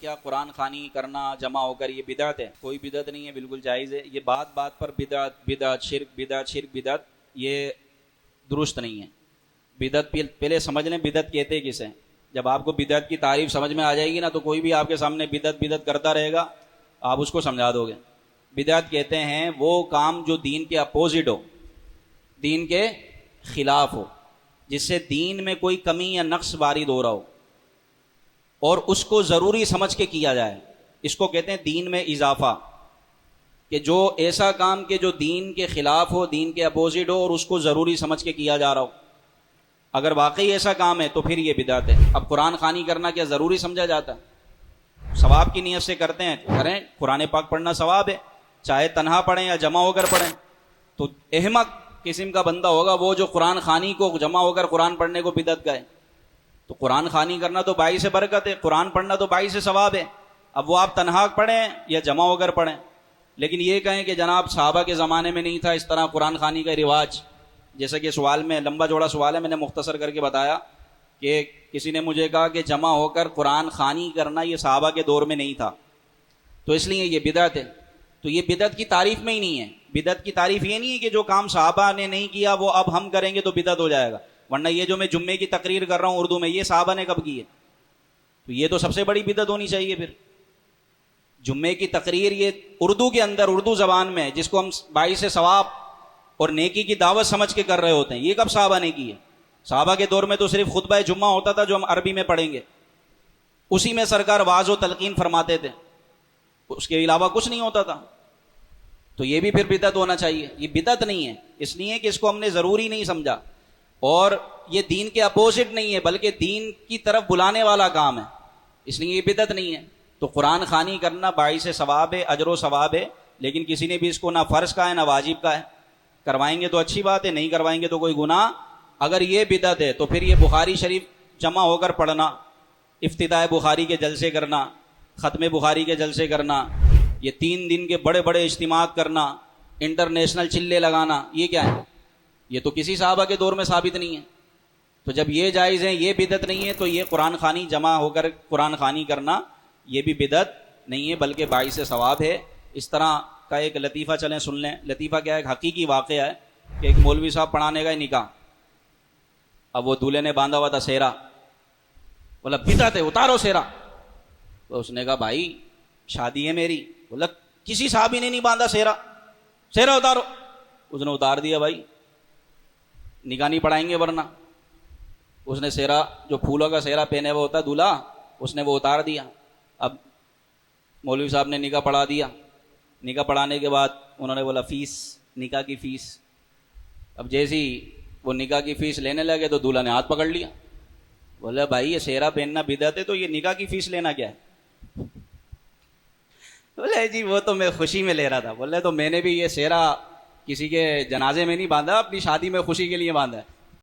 کیا قرآن خوانی کرنا جمع ہو کر یہ بدعت ہے؟ کوئی بدعت نہیں ہے، بالکل جائز ہے۔ یہ بات بات پر بدعت بدعت شرک بدعت یہ درست نہیں ہے۔ بدعت پہلے سمجھ لیں بدعت کہتے کسے ہیں۔ جب آپ کو بدعت کی تعریف سمجھ میں آ جائے گی نا تو کوئی بھی آپ کے سامنے بدعت بدعت کرتا رہے گا، آپ اس کو سمجھا دو گے۔ بدعت کہتے ہیں وہ کام جو دین کے اپوزٹ ہو، دین کے خلاف ہو، جس سے دین میں کوئی کمی یا نقص وارد ہو رہا ہو اور اس کو ضروری سمجھ کے کیا جائے، اس کو کہتے ہیں دین میں اضافہ۔ کہ جو ایسا کام کہ جو دین کے خلاف ہو، دین کے اپوزٹ ہو اور اس کو ضروری سمجھ کے کیا جا رہا ہو، اگر واقعی ایسا کام ہے تو پھر یہ بدعت ہے۔ اب قرآن خوانی کرنا کیا ضروری سمجھا جاتا ہے؟ ثواب کی نیت سے کرتے ہیں، کریں، قرآن پاک پڑھنا ثواب ہے، چاہے تنہا پڑھیں یا جمع ہو کر پڑھیں۔ تو احمق قسم کا بندہ ہوگا وہ جو قرآن خوانی کو جمع ہو کر قرآن پڑھنے کو بدعت کہے۔ تو قرآن خوانی کرنا تو باعث برکت ہے، قرآن پڑھنا تو باعث ثواب ہے۔ اب وہ آپ تنہا پڑھیں یا جمع ہو کر پڑھیں، لیکن یہ کہیں کہ جناب صحابہ کے زمانے میں نہیں تھا اس طرح قرآن خوانی کا رواج۔ جیسا کہ سوال میں لمبا چوڑا سوال ہے، میں نے مختصر کر کے بتایا کہ کسی نے مجھے کہا کہ جمع ہو کر قرآن خوانی کرنا یہ صحابہ کے دور میں نہیں تھا، تو اس لیے یہ بدعت ہے۔ تو یہ بدعت کی تعریف میں ہی نہیں ہے۔ بدعت کی تعریف یہ نہیں ہے کہ جو کام صحابہ نے نہیں کیا وہ اب ہم کریں گے تو بدعت ہو جائے گا، ورنہ یہ جو میں جمعے کی تقریر کر رہا ہوں اردو میں، یہ صحابہ نے کب کی ہے؟ تو یہ تو سب سے بڑی بدعت ہونی چاہیے۔ پھر جمعے کی تقریر یہ اردو کے اندر، اردو زبان میں، جس کو ہم باعث ثواب اور نیکی کی دعوت سمجھ کے کر رہے ہوتے ہیں، یہ کب صحابہ نے کی ہے؟ صحابہ کے دور میں تو صرف خطبہ جمعہ ہوتا تھا جو ہم عربی میں پڑھیں گے، اسی میں سرکار واعظ و تلقین فرماتے تھے، اس کے علاوہ کچھ نہیں ہوتا تھا۔ تو یہ بھی پھر بدعت ہونا چاہیے۔ یہ بدعت نہیں ہے، اس لیے کہ اس کو ہم نے ضروری نہیں سمجھا اور یہ دین کے اپوزٹ نہیں ہے بلکہ دین کی طرف بلانے والا کام ہے، اس لیے یہ بدعت نہیں ہے۔ تو قرآن خوانی کرنا باعث ثواب ہے، اجر و ثواب ہے، لیکن کسی نے بھی اس کو نہ فرض کا ہے نہ واجب کا ہے۔ کروائیں گے تو اچھی بات ہے، نہیں کروائیں گے تو کوئی گناہ۔ اگر یہ بدعت ہے تو پھر یہ بخاری شریف جمع ہو کر پڑھنا، افتتاح بخاری کے جلسے کرنا، ختم بخاری کے جلسے کرنا، یہ 3 دن کے بڑے بڑے اجتماعات کرنا، انٹرنیشنل چلے لگانا، یہ کیا ہے؟ یہ تو کسی صحابہ کے دور میں ثابت نہیں ہے۔ تو جب یہ جائز ہے، یہ بدعت نہیں ہے، تو یہ قرآن خوانی جمع ہو کر قرآن خوانی کرنا یہ بھی بدعت نہیں ہے بلکہ باعث ثواب ہے۔ اس طرح کا ایک لطیفہ چلیں سن لیں۔ لطیفہ کیا ہے؟ ایک حقیقی واقعہ ہے کہ ایک مولوی صاحب پڑھانے گئے نکاح۔ اب وہ دولہے نے باندھا ہوا تھا سہرا، بولا بدعت ہے، اتارو سہرا۔ تو اس نے کہا بھائی شادی ہے میری۔ بولا کسی صحابی نے نہیں باندھا سہرا، سہرا اتارو۔ اس نے اتار دیا۔ بھائی نکاح نہیں پڑھائیں گے ورنہ۔ اس نے سہرا، جو پھولوں کا سہرا پہنے ہوا ہوتا ہے دولہا، اس نے وہ اتار دیا۔ اب مولوی صاحب نے نکاح پڑھا دیا۔ نکاح پڑھانے کے بعد انہوں نے بولا فیس، نکاح کی فیس۔ اب جیسی وہ نکاح کی فیس لینے لگے تو دولہا نے ہاتھ پکڑ لیا۔ بولا بھائی یہ سہرا پہننا بدعت ہے تو یہ نکاح کی فیس لینا کیا ہے؟ بولے جی وہ تو میں خوشی میں لے رہا تھا۔ بولے تو میں نے بھی یہ سہرا کسی کے جنازے میں نہیں باندھا، اپنی شادی میں خوشی کے لیے باندھا ہے۔